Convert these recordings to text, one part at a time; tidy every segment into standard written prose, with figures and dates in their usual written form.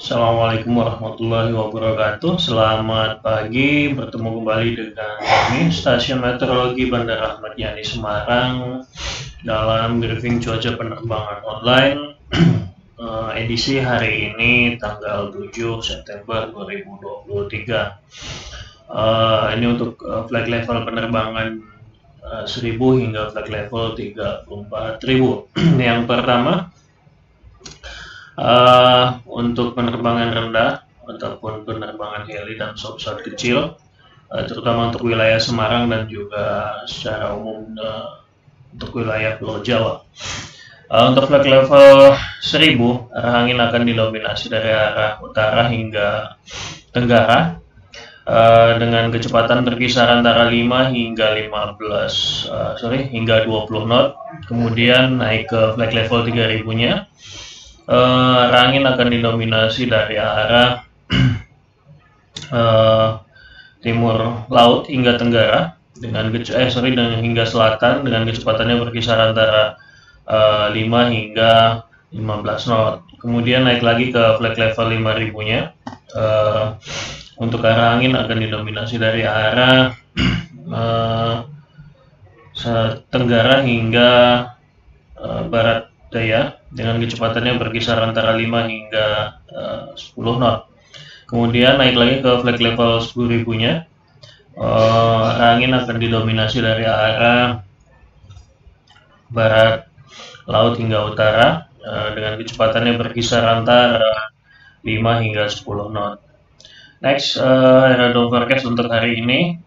Assalamualaikum warahmatullahi wabarakatuh. Selamat pagi, bertemu kembali dengan kami Stasiun Meteorologi Bandara Ahmad Yani Semarang dalam briefing cuaca penerbangan online edisi hari ini tanggal 7 September 2023. Ini untuk flight level penerbangan 1000 hingga flight level 34.000. Yang pertama, untuk penerbangan rendah ataupun penerbangan heli dan pesawat kecil, terutama untuk wilayah Semarang dan juga secara umum untuk wilayah Pulau Jawa. Untuk flight level 1000, arah angin akan didominasi dari arah utara hingga tenggara dengan kecepatan berkisar antara 5 hingga 20 knot. Kemudian naik ke flight level 3000-nya. Arah angin akan didominasi dari arah timur laut hingga tenggara dengan hingga selatan dengan kecepatannya berkisar antara 5 hingga 15 knot. Kemudian naik lagi ke flight level 5000-nya. Untuk arah angin akan didominasi dari arah tenggara hingga barat daya dengan kecepatannya berkisar antara 5 hingga 10 knot. Kemudian naik lagi ke flight level 10.000-nya. Angin akan didominasi dari arah barat laut hingga utara dengan kecepatannya berkisar antara 5 hingga 10 knot. Next, radar forecast untuk hari ini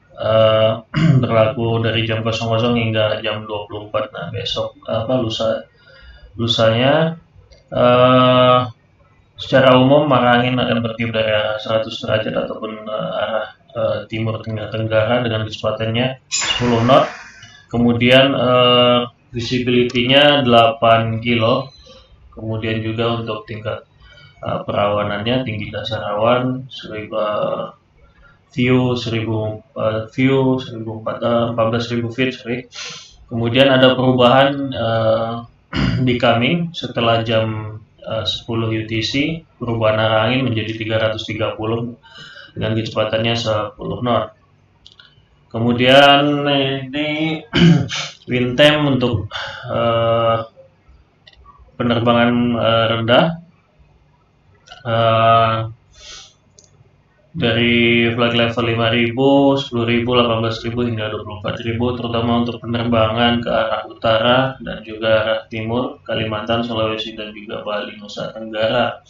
berlaku dari jam 00 hingga jam 24. Nah, besok lusanya secara umum arah angin akan bertiup dari arah 100 derajat ataupun arah timur tenggara dengan kecepatannya 10 knot. Kemudian visibility-nya 8 kilo. Kemudian juga untuk tingkat perawanannya, tinggi dasar awan view 14.000 feet. Kemudian ada perubahan di coming setelah jam 10 UTC, perubahan arah angin menjadi 330 dengan kecepatannya 10 knot. Kemudian ini wind time untuk penerbangan rendah dari flight level 5000, 10.000, 18.000 hingga 24.000, terutama untuk penerbangan ke arah utara dan juga arah timur, Kalimantan, Sulawesi dan juga Bali, Nusa Tenggara.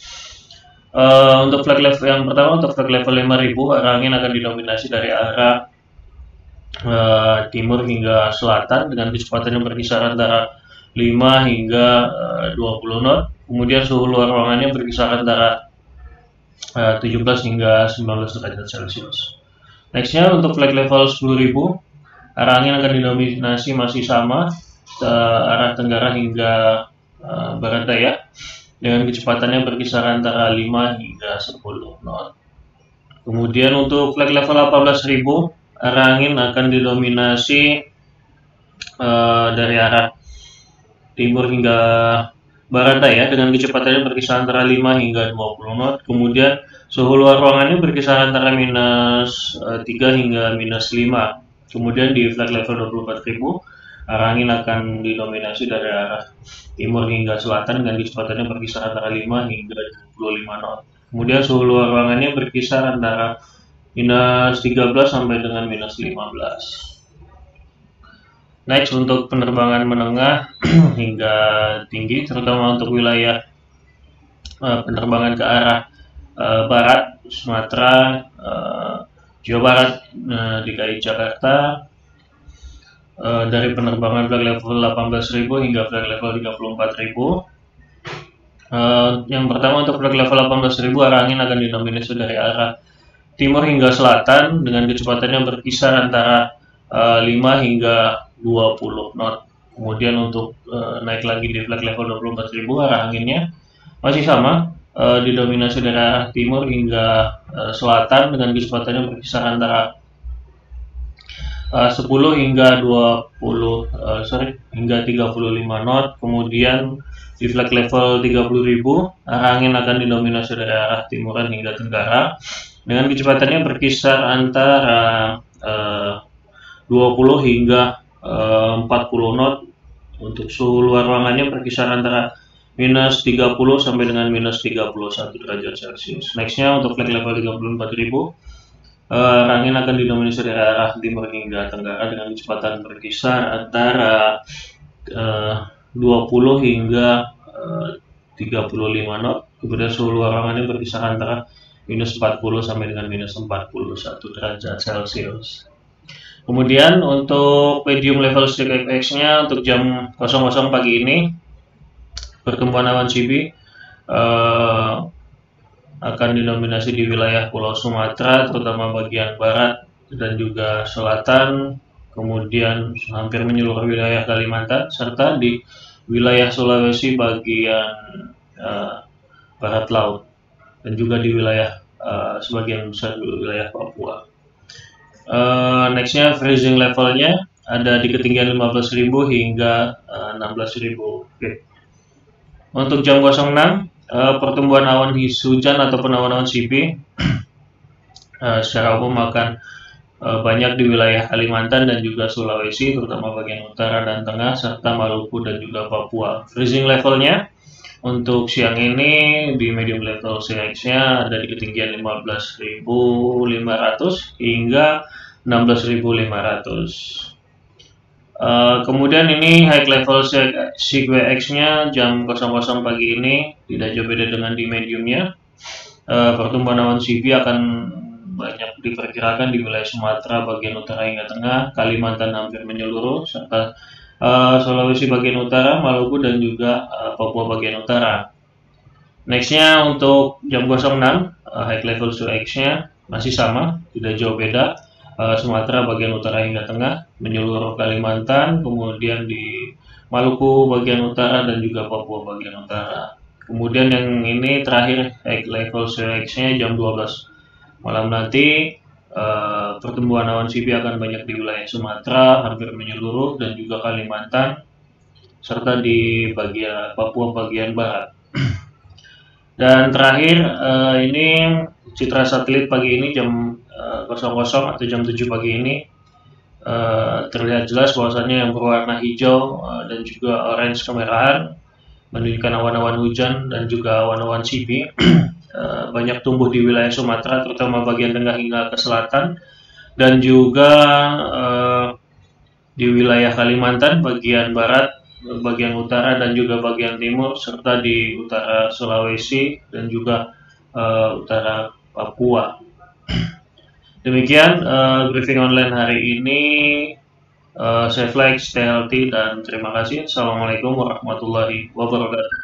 Untuk flight level yang pertama, untuk flight level 5000, arah angin akan didominasi dari arah timur hingga selatan dengan kecepatannya berkisar antara 5 hingga 20 knot. Kemudian suhu luar ruangannya berkisar antara 17 hingga 19 derajat Celcius. Nextnya untuk flight level 10.000, arah angin akan didominasi masih sama arah tenggara hingga barat daya dengan kecepatannya berkisar antara 5 hingga 10 knot. Kemudian untuk flight level 18.000, arah angin akan didominasi dari arah timur hingga barat daya dengan kecepatannya berkisar antara 5 hingga 20 knot. Kemudian suhu luar ruangannya berkisar antara -3 hingga -5. Kemudian di flight level 24.000, arah angin akan didominasi dari arah timur hingga selatan dengan kecepatannya berkisar antara 5 hingga 25 knot. Kemudian suhu luar ruangannya berkisar antara -13 sampai dengan -15. Next, untuk penerbangan menengah hingga tinggi, terutama untuk wilayah penerbangan ke arah barat, Sumatera, Jawa Barat, DKI Jakarta, dari penerbangan flight level 18.000 hingga flight level 34.000. Yang pertama, untuk flight level 18.000, arah angin akan didominasi dari arah timur hingga selatan dengan kecepatannya berkisar antara 5 hingga 20 knot. Kemudian untuk naik lagi di flight level 24.000, arah anginnya masih sama, didominasi dari arah timur hingga selatan dengan kecepatannya berkisar antara 10 hingga 35 knot. Kemudian di flag level 30.000, arah angin akan didominasi dari arah timuran hingga tenggara dengan kecepatannya berkisar antara 20 hingga 40 knot. Untuk suhu luar ruangannya berkisar antara minus 30 sampai dengan minus 31 derajat Celcius. Nextnya untuk flag level 34.000, angin akan didominasi dari arah timur hingga tenggara dengan kecepatan berkisar antara 20 hingga 35 knot. Kemudian suhu luar ruangannya berkisar antara minus 40 sampai dengan minus 41 derajat Celcius. Kemudian untuk medium level streak FX-nya untuk jam 00 pagi ini, pertumbuhan awan CB akan didominasi di wilayah Pulau Sumatera, terutama bagian barat dan juga selatan, kemudian hampir menyeluruh wilayah Kalimantan, serta di wilayah Sulawesi bagian barat laut, dan juga di wilayah sebagian besar wilayah Papua. Nextnya freezing levelnya ada di ketinggian 15.000 hingga 16.000 feet. Untuk jam 06, pertumbuhan awan hujan ataupun awan-awan CB secara umum akan banyak di wilayah Kalimantan dan juga Sulawesi, terutama bagian utara dan tengah, serta Maluku dan juga Papua. Freezing levelnya untuk siang ini di medium level CX-nya ada di ketinggian 15.500 hingga 16.500. Kemudian ini high level SIGWX-nya jam 00 pagi ini tidak jauh beda dengan di mediumnya. Pertumbuhan awan CB akan banyak diperkirakan di wilayah Sumatera bagian utara hingga tengah, Kalimantan hampir menyeluruh, serta Sulawesi bagian utara, Maluku dan juga Papua bagian utara. Nextnya untuk jam 06, high level SIGWX-nya masih sama, tidak jauh beda. Sumatera bagian utara hingga tengah, menyeluruh Kalimantan, kemudian di Maluku bagian utara dan juga Papua bagian utara. Kemudian yang ini terakhir high level SIGWX-nya jam 12 malam nanti, pertumbuhan awan CB akan banyak di wilayah Sumatera, hampir menyeluruh, dan juga Kalimantan, serta di bagian Papua bagian barat. Dan terakhir ini citra satelit pagi ini jam 00 atau jam 7 pagi ini, terlihat jelas bahwasannya yang berwarna hijau dan juga orange kemerahan menunjukkan awan-awan hujan dan juga awan-awan CB banyak tumbuh di wilayah Sumatera, terutama bagian tengah hingga ke selatan, dan juga di wilayah Kalimantan bagian barat, bagian utara dan juga bagian timur, serta di utara Sulawesi dan juga utara Papua. Demikian briefing online hari ini. Stay flex, stay healthy, dan terima kasih. Assalamualaikum warahmatullahi wabarakatuh.